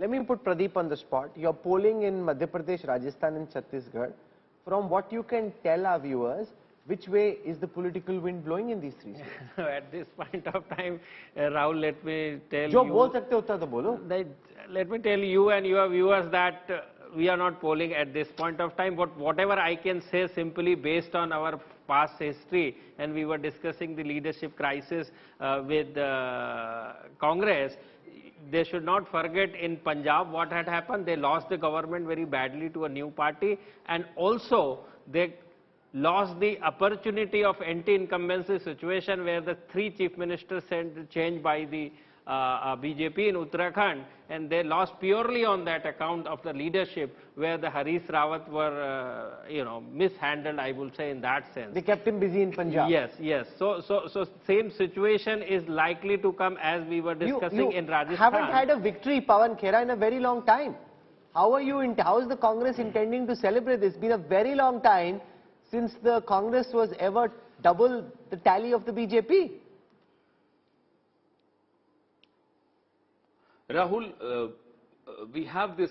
let me put Pradeep on the spot. You're polling in Madhya Pradesh, Rajasthan and Chhattisgarh. From what you can tell our viewers, which way is the political wind blowing in these three states? At this point of time, Rahul, let me tell Jo you... bol sakte ho utka to bolo. Let me tell you and your viewers that we are not polling at this point of time, but whatever I can say simply based on our past history, and we were discussing the leadership crisis with Congress. They should not forget in Punjab what had happened. They lost the government very badly to a new party, and also they lost the opportunity of anti-incumbency situation where the 3 chief ministers sent change by the BJP in Uttarakhand, and they lost purely on that account of the leadership where the Harish Rawat were, mishandled, I will say, in that sense. They kept him busy in Punjab. Yes, yes. So same situation is likely to come as we were discussing in Rajasthan. You haven't had a victory, Pawan Khera, in a very long time. How is the Congress intending to celebrate this? It's been a very long time since the Congress was ever double the tally of the BJP. Rahul, we have this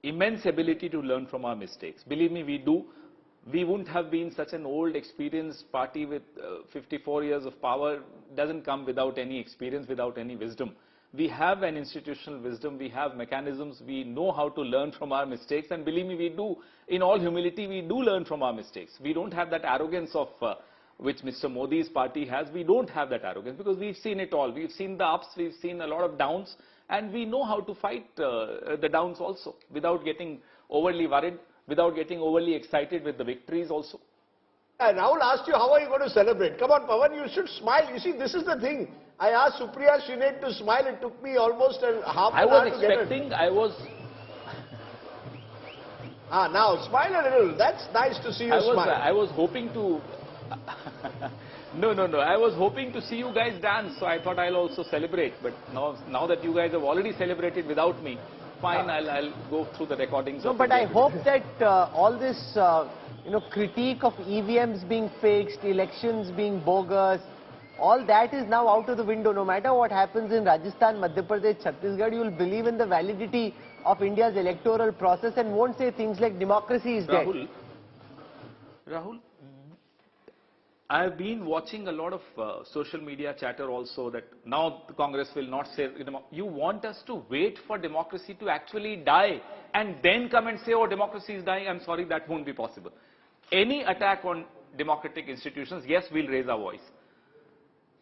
immense ability to learn from our mistakes. Believe me, we do. We wouldn't have been such an old, experienced party with 54 years of power. Doesn't come without any experience, without any wisdom. We have an institutional wisdom, we have mechanisms, we know how to learn from our mistakes, and believe me, we do. In all humility, we do learn from our mistakes. We don't have that arrogance of which Mr. Modi's party has. We don't have that arrogance because we've seen it all. We've seen the ups, we've seen a lot of downs, and we know how to fight the downs also without getting overly worried, without getting overly excited with the victories also. And Rahul asked you, how are you going to celebrate? Come on, Pawan, you should smile. You see, this is the thing. I asked Supriya Shrinet to smile. It took me almost half an hour to get it. Now, smile a little. That's nice to see you smile. I was hoping to... No. I was hoping to see you guys dance, so I thought I'll also celebrate. But now that you guys have already celebrated without me, fine, I'll go through the recordings. No, but I hope that all this, critique of EVMs being fixed, elections being bogus, all that is now out of the window. No matter what happens in Rajasthan, Madhya Pradesh, Chhattisgarh, you will believe in the validity of India's electoral process and won't say things like democracy is dead. Rahul, I have been watching a lot of social media chatter also that now the Congress will not say, you want us to wait for democracy to actually die and then come and say, oh, democracy is dying. I'm sorry, that won't be possible. Any attack on democratic institutions, yes, we'll raise our voice.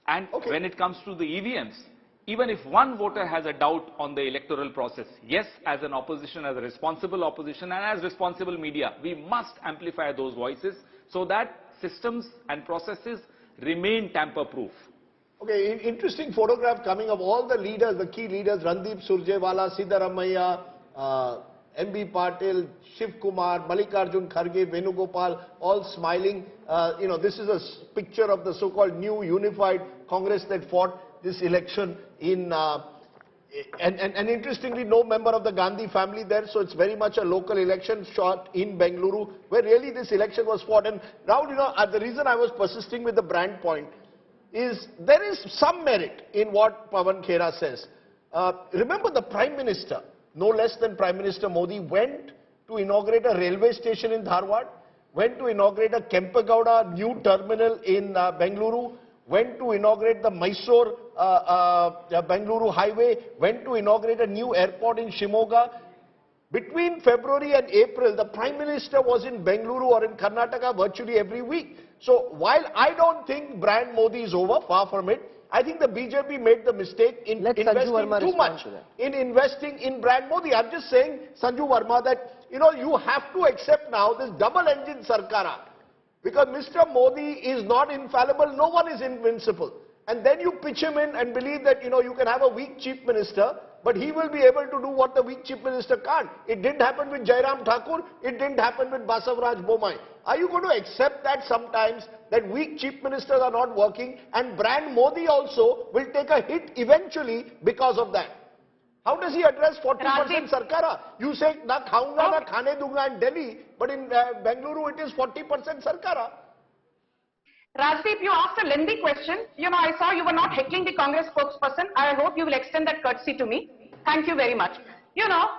And when it comes to the EVMs, even if one voter has a doubt on the electoral process, yes, as an opposition, as a responsible opposition and as responsible media, we must amplify those voices so that systems and processes remain tamper-proof. Okay, interesting photograph coming of all the leaders, the key leaders, Randeep Surjewala, Siddaramaiah, MB Patil, Shiv Kumar, Mallikarjun Kharge, Venugopal, all smiling. This is a picture of the so-called new unified Congress that fought this election in, and interestingly, no member of the Gandhi family there, so it's very much a local election shot in Bengaluru, where really this election was fought. And now, the reason I was persisting with the brand point is there is some merit in what Pawan Khera says. Remember the Prime Minister, no less than Prime Minister Modi, went to inaugurate a railway station in Dharwad, went to inaugurate a Kempegowda new terminal in Bengaluru, went to inaugurate the Mysore Bengaluru highway, went to inaugurate a new airport in Shimoga. Between February and April, the Prime Minister was in Bengaluru or in Karnataka virtually every week. So while I don't think brand Modi is over, far from it, I think the BJP made the mistake in investing too much in investing in brand Modi. I'm just saying, Sanju Verma, that you have to accept now this double-engine Sarkara. Because Mr. Modi is not infallible, no one is invincible. And then you pitch him in and believe that, you can have a weak chief minister, but he will be able to do what the weak chief minister can't. It didn't happen with Jairam Thakur, it didn't happen with Basavaraj Bommai. Are you going to accept that sometimes, that weak chief ministers are not working, and brand Modi also will take a hit eventually because of that? How does he address 40% Sarkara? You say, na khaunga, na khane dunga in Delhi, but in Bengaluru it is 40% Sarkara. Rajdeep, you asked a lengthy question. I saw you were not heckling the Congress spokesperson. I hope you will extend that courtesy to me. Thank you very much. You know,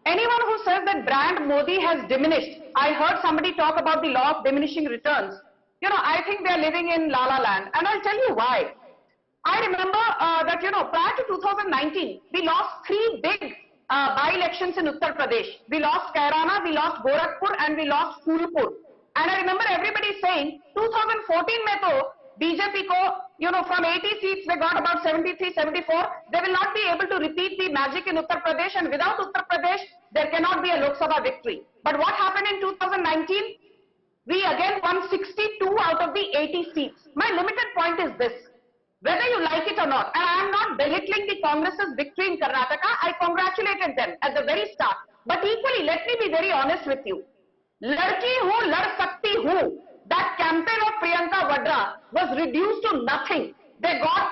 anyone who says that brand Modi has diminished, I heard somebody talk about the law of diminishing returns. You know, I think they are living in La La Land, and I'll tell you why. I remember that, you know, prior to 2019, we lost 3 big by-elections in Uttar Pradesh. We lost Kairana, we lost Gorakhpur, and we lost Phulpur. And I remember everybody saying, 2014 mein to BJP ko, you know, from 80 seats, they got about 73, 74. They will not be able to repeat the magic in Uttar Pradesh, and without Uttar Pradesh, there cannot be a Lok Sabha victory. But what happened in 2019? We again won 62 out of the 80 seats. My limited point is this. Whether you like it or not, and I am not belittling the Congress's victory in Karnataka, I congratulated them at the very start. But equally, let me be very honest with you. Ladki hu, lad sakti hu. That campaign of Priyanka Vadra was reduced to nothing. They got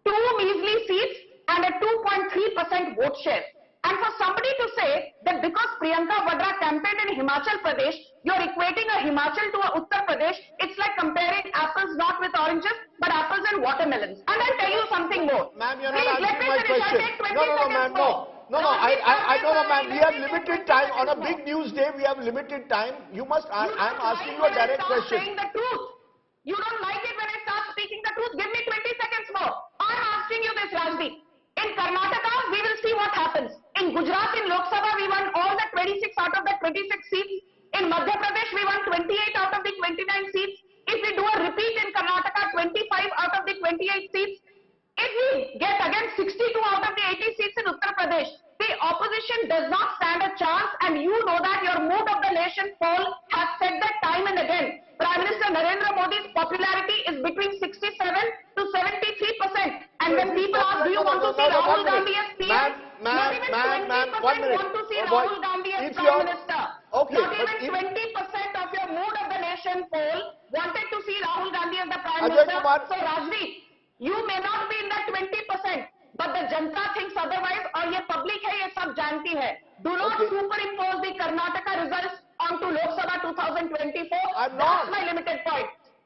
2 measly seats and a 2.3% vote share. And for somebody to say that because Priyanka Vadra campaigned in Himachal Pradesh, you're equating a Himachal to a Uttar Pradesh, it's like comparing apples not with oranges, but apples and watermelons. And I'll tell you something more. Ma'am, you're Please, not let answering me my finish. question. I'll take 20 No, seconds ma'am, more. no, ma'am. We have limited time. On a big news day, we have limited time. You must, I'm asking you a direct question. Saying the truth. You don't like it when I start speaking the truth. Give me 20 seconds more. I'm asking you this, Rajdeep. In Karnataka, we will see what happens. In Gujarat, in Lok Sabha, we won all the 26 out of the 26 seats. In Madhya Pradesh, we won 28 out of the 29 seats. If we do a repeat in Karnataka, 25 out of the 28 seats. If we get again 62 out of the 80 seats in Uttar Pradesh, the opposition does not stand a chance, and you know that. Your Mood of the Nation poll has said that time and again. Prime Minister Narendra Modi's popularity is between 67 to 73%. And when people ask, do you want to see Rahul Gandhi as PM? Not even 20% want to see Rahul Gandhi as Prime Minister. Okay, not even 20% of your Mood of the Nation poll wanted to see Rahul Gandhi as the Prime Ajay Minister. Kumar. So Rajdeep, you may not be in that 20%, but the Janta thinks otherwise, और ये public है, ये सब जानती है. Do not superimpose the Karnataka results onto Lok Sabha 2024. I'm That's not. my limited point.